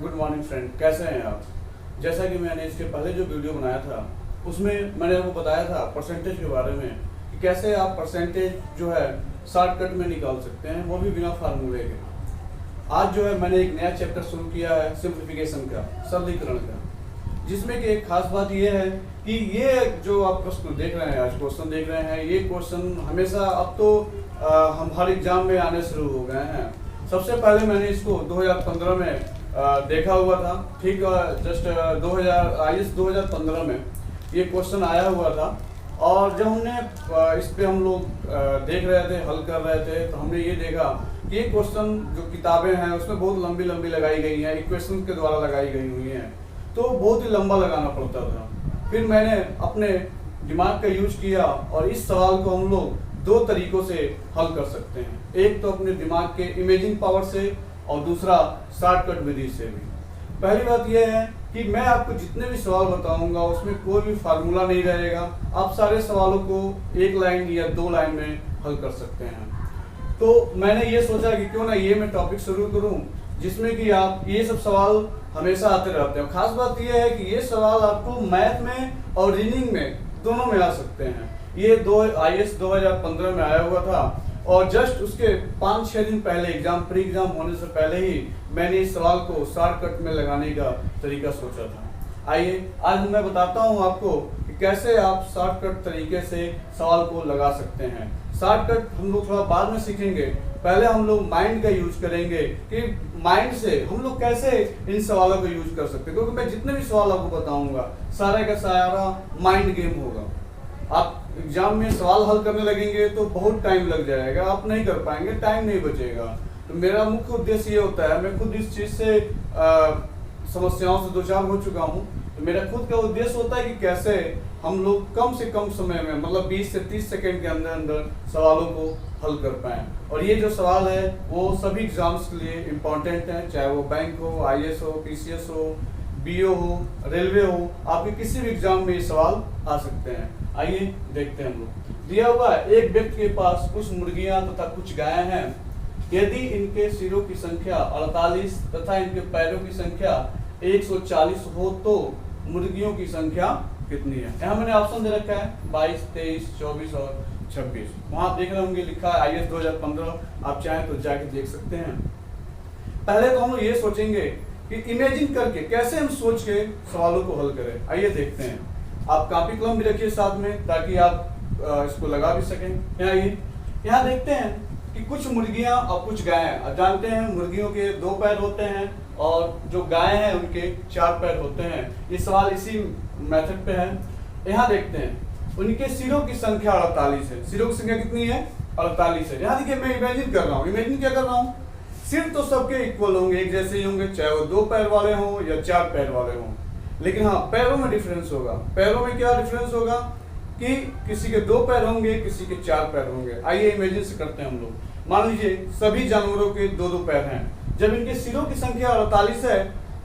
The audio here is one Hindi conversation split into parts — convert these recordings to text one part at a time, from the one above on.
गुड मॉर्निंग फ्रेंड, कैसे हैं आप। जैसा कि मैंने इसके पहले जो वीडियो बनाया था उसमें मैंने आपको बताया था परसेंटेज के बारे में कि कैसे आप परसेंटेज जो है शॉर्टकट में निकाल सकते हैं, वो भी बिना फार्मूले के। आज जो है मैंने एक नया चैप्टर शुरू किया है सिंप्लीफिकेशन का, सरलीकरण का, जिसमें कि एक खास बात ये है कि ये जो आप प्रश्न देख रहे हैं, आज क्वेश्चन देख रहे हैं, ये क्वेश्चन हमेशा अब तो हम हर एग्जाम में आने शुरू हो गए हैं। सबसे पहले मैंने इसको 2015 में देखा हुआ था, ठीक, जस्ट 2015 में ये क्वेश्चन आया हुआ था। और जब हमने इस पे हम लोग देख रहे थे, हल कर रहे थे, तो हमने ये देखा कि ये क्वेश्चन जो किताबें हैं उसमें बहुत लंबी लंबी लगाई गई हैं, इक्वेशन के द्वारा लगाई गई हुई हैं, तो बहुत ही लंबा लगाना पड़ता था। फिर मैंने अपने दिमाग का यूज किया और इस सवाल को हम लोग दो तरीकों से हल कर सकते हैं। एक तो अपने दिमाग के इमेजिंग पावर से और दूसरा शॉर्टकट विधि से भी। पहली बात यह है कि मैं आपको जितने भी सवाल बताऊंगा उसमें कोई भी फार्मूला नहीं रहेगा, आप सारे सवालों को एक लाइन या दो लाइन में हल कर सकते हैं। तो मैंने ये सोचा कि क्यों ना ये मैं टॉपिक शुरू करूं जिसमें कि आप ये सब सवाल हमेशा आते रहते हैं। खास बात यह है कि ये सवाल आपको मैथ में और रीजनिंग में दोनों में आ सकते हैं। ये IAS 2015 में आया हुआ था और जस्ट उसके 5-6 दिन पहले एग्जाम, प्री एग्जाम होने से पहले ही मैंने इस सवाल को शॉर्टकट में लगाने का तरीका सोचा था। आइए आज मैं बताता हूं आपको कि कैसे आप शॉर्टकट तरीके से सवाल को लगा सकते हैं। शॉर्टकट हम लोग थोड़ा बाद में सीखेंगे, पहले हम लोग माइंड का यूज करेंगे कि माइंड से हम लोग कैसे इन सवालों को यूज कर सकते हैं, क्योंकि मैं जितने भी सवाल आपको बताऊंगा सारा का सारा माइंड गेम होगा। आप एग्जाम में सवाल हल करने लगेंगे तो बहुत टाइम लग जाएगा, आप नहीं कर पाएंगे, टाइम नहीं बचेगा। तो मेरा मुख्य उद्देश्य ये होता है, मैं खुद इस चीज़ से समस्याओं से दो चार हो चुका हूँ, तो मेरा खुद का उद्देश्य होता है कि कैसे हम लोग कम से कम समय में, मतलब 20 से 30 सेकंड के अंदर अंदर सवालों को हल कर पाएँ। और ये जो सवाल है वो सभी एग्जाम्स के लिए इम्पोर्टेंट है, चाहे वो बैंक हो, IAS हो, PCS हो, BO हो, रेलवे हो, आपके किसी भी एग्जाम में ये सवाल आ सकते हैं। आइए देखते हैं हम लोग। दिया हुआ है, एक व्यक्ति के पास कुछ मुर्गियां तथा कुछ गायें हैं। यदि इनके सिरों की संख्या 48 तथा इनके पैरों की संख्या 140 हो तो मुर्गियों की संख्या कितनी है। यहाँ मैंने ऑप्शन दे रखा है 22, 23, 24 और 26। वहां देख रहे होंगे लिखा है IAS 2015, आप चाहें तो जाके देख सकते हैं। पहले तो हम लोग ये सोचेंगे कि इमेजिन करके कैसे हम सोच के सवालों को हल करें। आइए देखते हैं। आप कॉपी कलम भी रखिए साथ में ताकि आप इसको लगा भी सकें। यहाँ देखते हैं कि कुछ मुर्गियां और कुछ गायें। आप जानते हैं मुर्गियों के 2 पैर होते हैं और जो गायें हैं उनके 4 पैर होते हैं। ये सवाल इसी मेथड पे है। यहाँ देखते हैं उनके सिरों की संख्या 48 है। सिरों की संख्या कितनी है? 48 है। यहाँ देखिए मैं इमेजिन कर रहा हूँ। इमेजिन क्या कर रहा हूँ? सिर तो सबके इक्वल होंगे, एक जैसे ही होंगे, चाहे वो 2 पैर वाले हों या 4 पैर वाले हों। लेकिन हाँ, पैरों में डिफरेंस होगा। पैरों में क्या डिफरेंस होगा कि किसी के 2 पैर होंगे, किसी के 4 पैर होंगे। आइए इमेजिन से करते हैं हम लोग। मान लीजिए सभी जानवरों के 2-2 पैर हैं। जब इनके सिरों की संख्या 48 है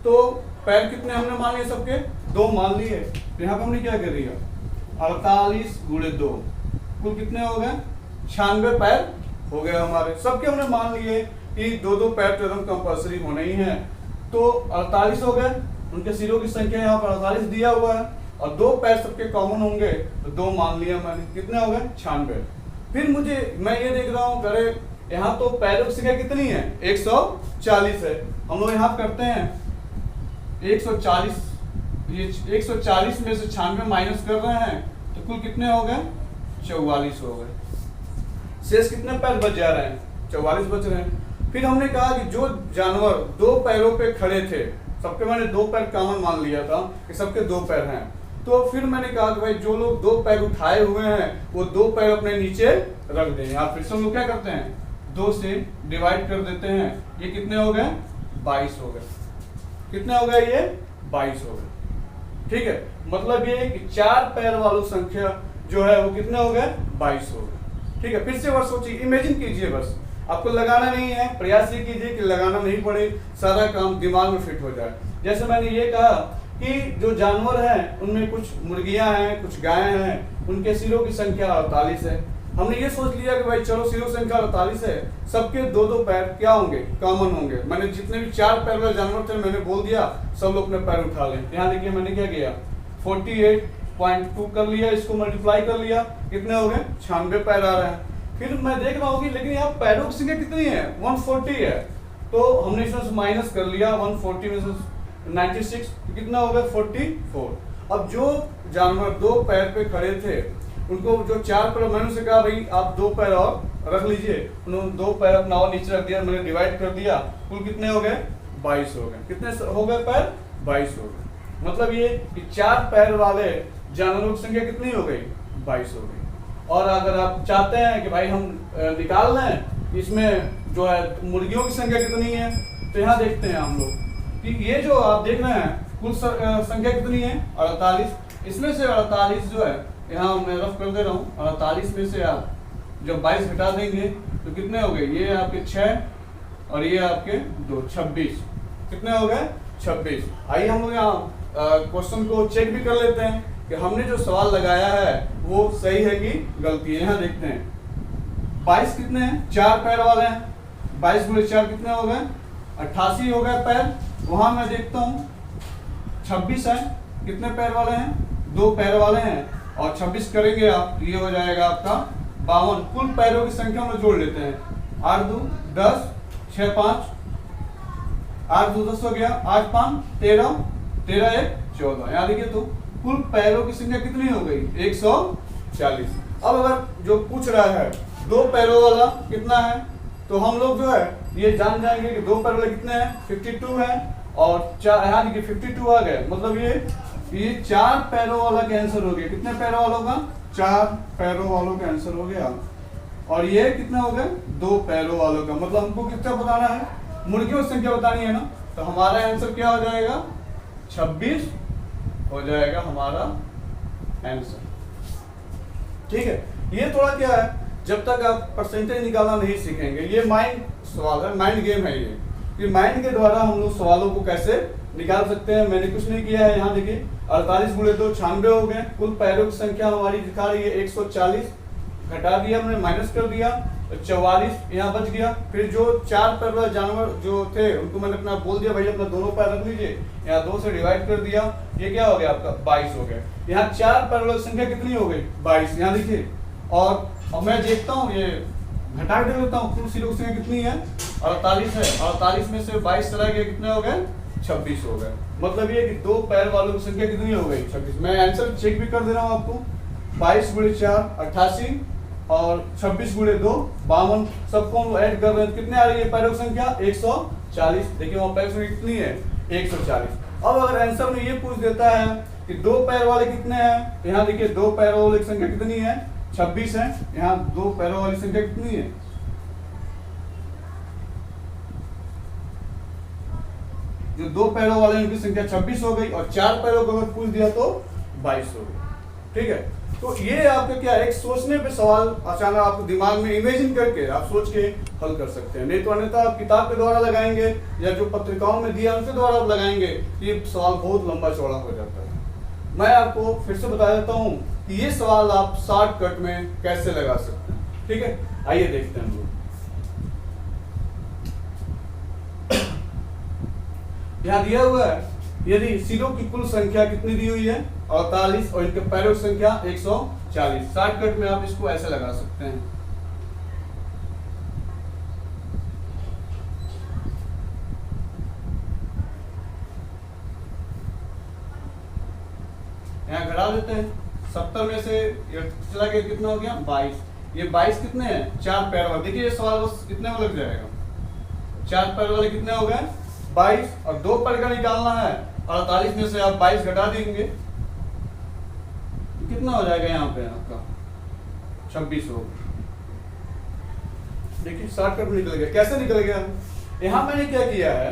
तो पैर कितने हमने मान लिए? सबके 2 मान लिए। यहाँ पर हमने क्या कर दिया? 48 गुणे 2 कुल कितने हो गए? 96 पैर हो गए हमारे। सबके हमने मान लिए कि 2-2 पैर तो एकदम कंपल्सरी होने ही है, तो 48 हो गए। उनके सिरों की संख्या यहाँ पर 48 दिया हुआ है और 2 पैर सबके कॉमन होंगे तो 2 मान लिया मैंने। कितने हो गए? 96। फिर मैं ये देख रहा हूँ, अरे यहाँ तो पैरों की संख्या कितनी है? 140 है। हम लोग यहाँ करते हैं 140, ये 140 में से 96 माइनस कर रहे हैं तो कुल कितने हो गए? 44 हो गए। शेष कितने पैर बच जा रहे हैं? 44 बच रहे हैं। फिर हमने कहा कि जो जानवर 2 पैरों पे खड़े थे, सबके मैंने 2 पैर कॉमन मान लिया था कि सबके 2 पैर हैं, तो फिर मैंने कहा कि भाई जो लोग 2 पैर उठाए हुए हैं वो 2 पैर अपने नीचे रख दें। आप फिर से हम लोग क्या करते हैं? 2 से डिवाइड कर देते हैं। ये कितने हो गए? 22 हो गए। कितने हो गए? ये 22 हो गए। ठीक है, मतलब ये कि 4 पैर वालों संख्या जो है वो कितने हो गए? 22 हो गए। ठीक है, फिर से बस सोचिए, इमेजिन कीजिए, बस आपको लगाना नहीं है, प्रयास ये कीजिए कि लगाना नहीं पड़े, सारा काम दिमाग में फिट हो जाए। जैसे मैंने ये कहा कि जो जानवर हैं उनमें कुछ मुर्गियां हैं, कुछ गायें हैं, उनके सिरों की संख्या 48 है। हमने ये सोच लिया कि भाई चलो सीरो संख्या 48 है, सबके दो दो पैर क्या होंगे, कॉमन होंगे। मैंने जितने भी 4 पैर वाले जानवर थे मैंने बोल दिया सब लोग अपने पैर उठा लें। यहाँ देखिए मैंने क्या किया, 48.2 कर लिया, इसको मल्टीप्लाई कर लिया, कितने हो गए, 96 पैर आ रहे हैं। फिर मैं देख रहा हूँ कि लेकिन यहाँ पैरों की संख्या कितनी है, 140 है, तो हमने इसमें से माइनस कर लिया, 140 में से 96 कितना हो गया, 44। अब जो जानवर दो पैर पे खड़े थे उनको जो 4 पैर, मैंने उनसे कहा भाई आप 2 पैर और रख लीजिए, उन्होंने 2 पैर अपना और नीचे रख दिया, मैंने डिवाइड कर दिया, कुल कितने हो गए, 22 हो गए। कितने हो गए पैर, 22 हो गए। मतलब ये कि 4 पैर वाले जानवरों की संख्या कितनी हो गई, 22 हो गई। और अगर आप चाहते हैं कि भाई हम निकाल लें इसमें जो है मुर्गियों की संख्या कितनी है, तो यहाँ देखते हैं हम लोग कि ये जो आप देख रहे हैं कुल संख्या कितनी है, 48। इसमें से 48 जो है, यहाँ मैं रफ कर दे रहा हूँ, 48 में से आप जब 22 घटा देंगे तो कितने हो गए, ये आपके 6 और ये आपके 2, 26। कितने हो गए, 26। आइए हम लोग यहाँ क्वेश्चन को चेक भी कर लेते हैं कि हमने जो सवाल लगाया है वो सही है कि गलती है। यहाँ देखते हैं 22 कितने हैं, 4 पैर वाले हैं, 22 गुणे 4 कितने हो गए, 88 हो गए पैर। वहां मैं देखता हूँ 26 है, कितने पैर वाले हैं, 2 पैर वाले हैं, और 26 करेंगे आप तो ये हो जाएगा आपका 52। कुल पैरों की संख्या में जोड़ लेते हैं, 8 2 10, 6 5, 8 2 10 हो गया, 8 5 13, 13 1 14। यहाँ देखिए तो कुल पैरों की संख्या कितनी हो गई, 140। अब अगर जो पूछ रहा है 2 पैरों वाला कितना है, तो हम लोग जो है ये जान जाएंगे कि 2 पैर वाले कितने हैं, 52 है, और यहाँ देखिए 52 आ गए, मतलब ये 4 पैरों वाला का आंसर हो गया। कितने पैरों वालों का, 4 पैरों वालों का आंसर हो गया। और ये कितना हो गया, 2 पैरों वालों का। मतलब हमको कितना बताना है, मुर्गियों की संख्या बतानी है ना, तो हमारा आंसर क्या हो जाएगा, 26 हो जाएगा हमारा आंसर। ठीक है, ये थोड़ा क्या है, जब तक आप परसेंटेज निकालना नहीं सीखेंगे, ये माइंड सवाल है, माइंड गेम है ये माइंड के द्वारा हम लोग सवालों को कैसे निकाल सकते हैं। मैंने कुछ नहीं किया है, यहाँ देखिए 48 गुणे 2 96 हो गए। कुल पैरों की संख्या हमारी दिखा रही है 140, घटा दिया हमने, माइनस कर दिया, तो 44 यहाँ बच गया। फिर जो 4 पैर वाले जानवर जो थे उनको मैंने अपना बोल दिया भाई अपना दोनों पैर रख लीजिए, यहाँ 2 से डिवाइड कर दिया, ये क्या हो गया आपका 22 हो गया। यहाँ 4 पैर वाली संख्या कितनी हो गई, 22, यहाँ देखिए। और मैं देखता हूँ ये घटा के देता हूँ, कुल सीरों की संख्या कितनी है, 48 है, 48 में से 22 चला गया, कितने हो गए, 26 हो गए। मतलब ये कि 2 पैर वालों की संख्या कितनी हो गई, 26। मैं आंसर चेक भी कर दे रहा हूँ आपको, 22 गुणे 4 88 और 26 गुणे 2 52, सबको हम ऐड कर रहे हैं, कितने आ रही है पैरों की संख्या, 140। देखिए वहाँ पैरों की संख्या कितनी है, 140। अब अगर आंसर में ये पूछ देता है कि 2 पैर वाले कितने हैं, तो यहाँ देखिए 2 पैरों वाले की संख्या कितनी है, 26 है। यहाँ 2 पैरों वाली संख्या कितनी है, जो 2 पैरों वाले उनकी संख्या 26 हो गई, और 4 पैरों को अगर पूछ दिया तो 22 हो गई। ठीक है, तो ये आपका क्या एक सोचने पे सवाल अचानक आपको दिमाग में इमेजिन करके आप सोच के हल कर सकते हैं। नहीं तो अन्यथा आप किताब के द्वारा लगाएंगे या जो पत्रिकाओं में दिया उनके द्वारा आप लगाएंगे, ये सवाल बहुत लंबा चौड़ा हो जाता है। मैं आपको फिर से बता देता हूँ कि ये सवाल आप शॉर्टकट में कैसे लगा सकते हैं। ठीक है, आइए देखते हैं हम लोग। यहाँ दिया हुआ है यदि सिरों की कुल संख्या कितनी दी हुई है, 48, और इनके पैरों की संख्या 140। शॉर्टकट में आप इसको ऐसे लगा सकते हैं, यहाँ घटा देते हैं। 70 में से चला गया, कितना हो गया 22। ये 22 कितने हैं, 4 पैर वाले। देखिए ये सवाल बस कितने में लग जाएगा, 4 पैर वाले कितने हो गए 22, और 2 पैर का निकालना है, 48 में से आप 22 घटा देंगे, कितना हो जाएगा यहाँ पे आपका 26 हो। देखिए शॉर्टकट में निकल गया। कैसे निकल गया, यहाँ मैंने क्या किया है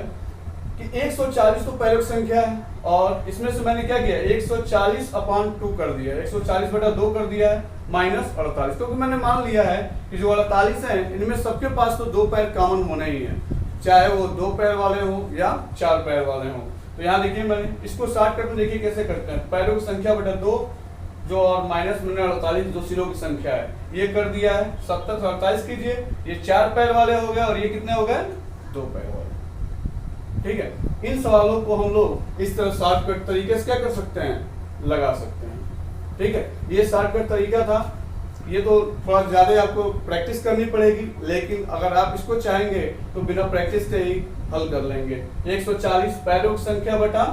कि 140 तो पैरों की संख्या है, और इसमें से मैंने क्या किया 140/2 कर दिया, 140/2 कर दिया है, माइनस 48। क्योंकि मैंने मान लिया है कि जो 48 है इनमें सबके पास तो 2 पैर कॉमन होने ही है, चाहे वो 2 पैर वाले हो या 4 पैर वाले हो। तो यहाँ देखिए मैंने इसको शॉर्टकट में देखिए कैसे करते हैं, पैरों की संख्या बटा 2 जो और माइनस में 48 जो सिरों की संख्या है, ये कर दिया है। 70 से 48 कीजिए, ये 4 पैर वाले हो गए और ये कितने हो गए 2 पैर वाले। ठीक है, इन सवालों को हम लोग इस तरह शॉर्टकट तरीके से क्या कर सकते हैं, लगा सकते हैं। ठीक है, ये शॉर्टकट तरीका था। ये तो थोड़ा ज्यादा आपको प्रैक्टिस करनी पड़ेगी, लेकिन अगर आप इसको चाहेंगे तो बिना प्रैक्टिस के ही हल कर लेंगे। 140 पैरों की संख्या बटा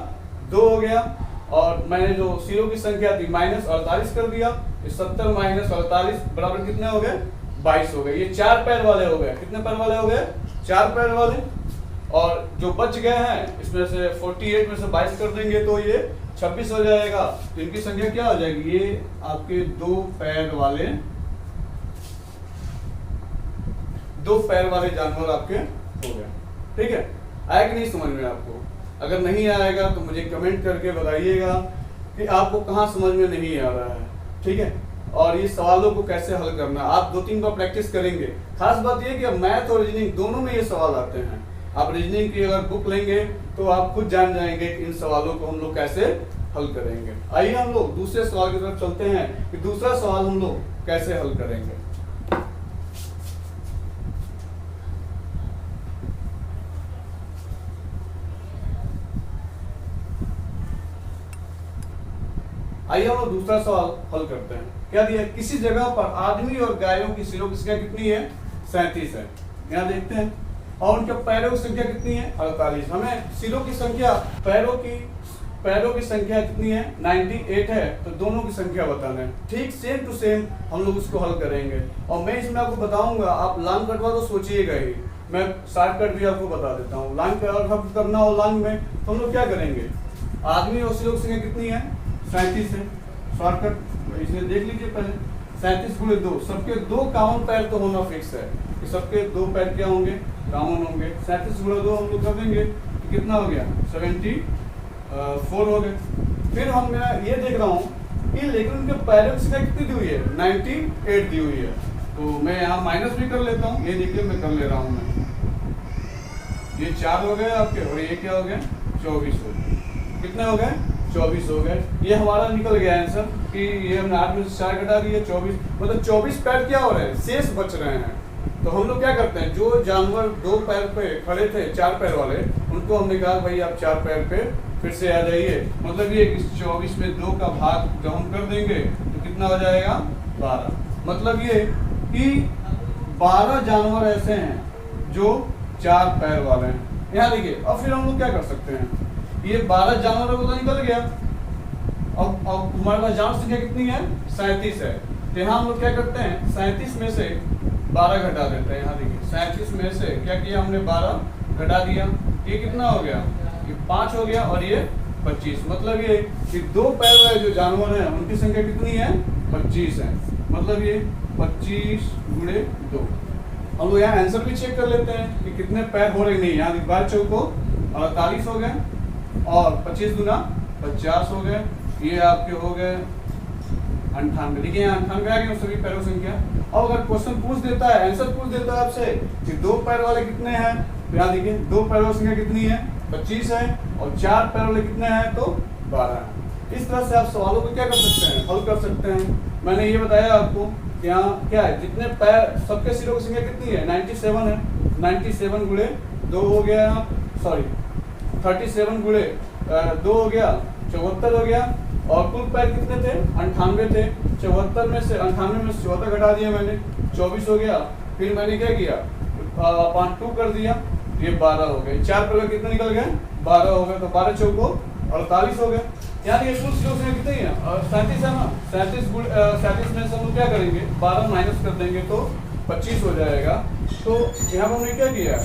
2 हो गया, और मैंने जो सिरों की संख्या थी माइनस 48 कर दिया। 70 माइनस 48 बराबर कितने हो गए 22 हो गए। ये 4 पैर वाले हो गए। कितने पैर वाले हो गए 4 पैर वाले। और जो बच गए हैं इसमें से 48 में से 22 कर देंगे तो ये 26 हो जाएगा। तो इनकी संख्या क्या हो जाएगी, ये आपके 2 पैर वाले जानवर आपके हो गए। ठीक है, आया कि नहीं समझ में आपको? अगर नहीं आएगा तो मुझे कमेंट करके बताइएगा कि आपको कहाँ समझ में नहीं आ रहा है। ठीक है, और ये सवालों को कैसे हल करना, आप 2-3 बार प्रैक्टिस करेंगे। खास बात ये कि अब मैथ और रीजनिंग दोनों में ये सवाल आते हैं। आप रीजनिंग की अगर बुक लेंगे तो आप खुद जान जाएंगे कि इन सवालों को हम लोग कैसे हल करेंगे। आइए हम लोग दूसरे सवाल की तरफ चलते हैं कि दूसरा सवाल हम लोग कैसे हल करेंगे। आइए हम लोग दूसरा सवाल हल करते हैं। क्या दिया, किसी जगह पर आदमी और गायों की सिरों की संख्या कितनी है 37 है। यहाँ देखते हैं, और उनके पैरों की संख्या कितनी है 48। हमें सिरों की संख्या पैरों की संख्या कितनी है 98 है, तो दोनों की संख्या बताना है। ठीक सेम टू सेम हम लोग उसको हल करेंगे। और मैं इसमें आपको बताऊंगा, आप लॉन्ग कटवा तो सोचिएगा ही, मैं शॉर्टकट भी आपको बता देता हूँ। लॉन्ग कट करना हो लॉन्ग में तो हम लोग क्या करेंगे, आदमी और सिरों की संख्या कितनी है 37 है। शॉर्टकट इसे देख लीजिए पहले, 37 गुणे 2, सबके 2 कॉमन पैर तो होना फिक्स है कि सबके 2 पैर क्या होंगे कॉमन होंगे। 37 गुणे 2 हम लोग कर देंगे तो कितना हो गया 74 हो गए। फिर हम मैं ये देख रहा हूँ कि लेकिन उनके पैरों की संख्या कितनी दी हुई है 98 दी हुई है, तो मैं यहाँ माइनस भी कर लेता हूँ। ये देखिए मैं कर ले रहा हूँ, मैं ये 4 हो गए आपके और ये क्या हो गए 24 हो गए। कितने हो गए 24 हो गए। ये हमारा निकल गया आंसर कि ये हमने 8 में से 4 घटा दिए 24, मतलब 24 पैर क्या हो रहे हैं शेष बच रहे हैं। तो हम लोग क्या करते हैं, जो जानवर 2 पैर पे खड़े थे 4 पैर वाले, उनको हमने कहा भाई आप 4 पैर पे फिर से आ जाइए। मतलब ये 24 में 2 का भाग जब हम कर देंगे तो कितना हो जाएगा 12। मतलब ये कि 12 जानवर ऐसे हैं जो 4 पैर वाले हैं। यहाँ देखिए, अब फिर हम लोग क्या कर सकते हैं, ये 12 जानवरों को तो निकल गया। अब हमारे पास जानवर संख्या कितनी है 37 है। तो यहाँ हम लोग क्या करते हैं 37 में से 12 घटा देते हैं। यहाँ देखिए 37 में से क्या किया हमने 12 घटा दिया, ये कितना हो गया, ये 5 हो गया और ये 25। मतलब ये कि 2 पैर वाले जो जानवर हैं उनकी संख्या कितनी है 25 है। मतलब ये 25 गुणे 2। हम लोग यहाँ आंसर भी चेक कर लेते हैं कि कितने पैर हो रहे नहीं। यहाँ 12 चौको 48 हो गए और 25 गुना 50 हो गए। ये आपके हो गए 98। देखिए यहाँ 98 आ गए सभी पैरों की संख्या। अब अगर क्वेश्चन पूछ देता है, आंसर पूछ देता है आपसे कि 2 पैर वाले कितने हैं, तो यहाँ देखिए 2 पैरों की संख्या कितनी है 25 है और 4 पैर वाले कितने हैं तो 12 है। इस तरह से आप सवालों को क्या कर सकते हैं, हल कर सकते हैं। मैंने ये बताया आपको यहाँ क्या है, जितने पैर सबके सिरों की संख्या कितनी है 97 है। 97 गुणे 2 हो गया, सॉरी 37 गुणे 2 हो गया 74 हो गया। और कुल पैर कितने थे 98 थे। 74 में से 98 में से 74 घटा दिया मैंने, 24 हो गया। फिर मैंने क्या किया 2 कर दिया, ये 12 हो गए। 4 पैर कितने निकल गए 12 हो गए, तो 12 चौको 48 हो गए। यहाँ देखिए कुल सिरों से कितनी है 37 है ना। 37 में से हम क्या करेंगे 12 माइनस कर देंगे तो 25 हो जाएगा। तो यहाँ पर हमने क्या किया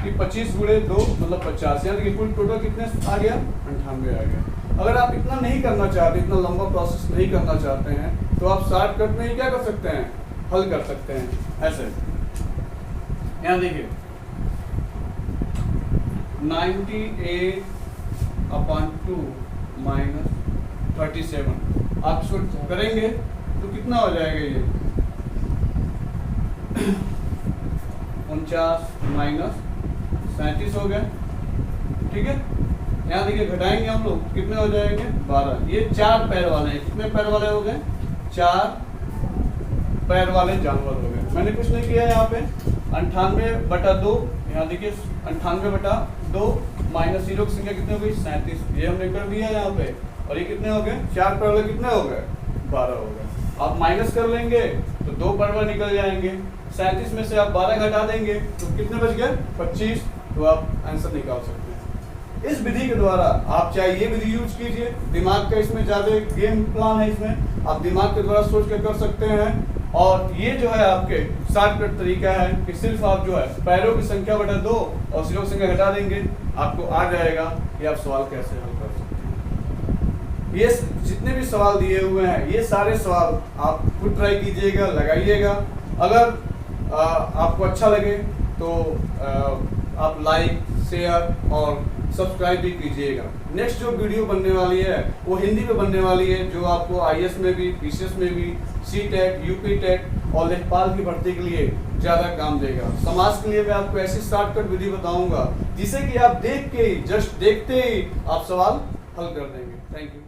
कि 25 गुणे 2 मतलब 50। यहाँ देखिए कुल टोटल कितने आ गया 98 आ गया। अगर आप इतना नहीं करना चाहते, इतना लंबा प्रोसेस नहीं करना चाहते हैं, तो आप शॉर्टकट में ही क्या कर सकते हैं, हल कर सकते हैं ऐसे। यहाँ देखिए 98/2 माइनस 37 आप इसको करेंगे तो कितना हो जाएगा, ये 49 माइनस 37 हो गया। ठीक है, यहाँ देखिए घटाएंगे हम लोग, कितने हो जाएंगे 12। ये 4 पैर वाले हैं, कितने पैर वाले हो गए 4 पैर वाले जानवर हो गए। मैंने कुछ नहीं किया यहाँ पे, 98/2, यहाँ देखिए 98/2 माइनस 0 की संख्या कितनी हो गई 37, ये हमने कर दिया यहाँ पे। और ये कितने हो गए 4 पैर वाले कितने हो गए 12 हो गए। आप माइनस कर लेंगे तो 2 पैर वाले निकल जाएंगे, 37 में से आप 12 घटा देंगे तो कितने बच गए 25, तो आप आंसर निकाल सकते हैं। इस विधि के द्वारा आप चाहे ये विधि यूज कीजिए, दिमाग का इसमें ज़्यादा गेम प्लान है, इसमें आप दिमाग के द्वारा सोच के कर सकते हैं। और ये जो है आपके शॉर्टकट तरीका है कि सिर्फ आप जो है पैरों की संख्या बटा 2 और सिरों की संख्या घटा देंगे, आपको आ जाएगा कि आप सवाल कैसे हल कर सकते हैं। ये जितने भी सवाल दिए हुए हैं ये सारे सवाल आप खुद ट्राई कीजिएगा, लगाइएगा। अगर आपको अच्छा लगे तो आप लाइक, शेयर और सब्सक्राइब भी कीजिएगा। नेक्स्ट जो वीडियो बनने वाली है वो हिंदी में बनने वाली है, जो आपको आईएएस में भी, पीसीएस में भी, सीटेट, यूपी टेट और लेखपाल की भर्ती के लिए ज़्यादा काम देगा। समाज के लिए मैं आपको ऐसी शॉर्टकट विधि बताऊंगा जिसे कि आप देख के ही, जस्ट देखते ही आप सवाल हल कर देंगे। Thank you.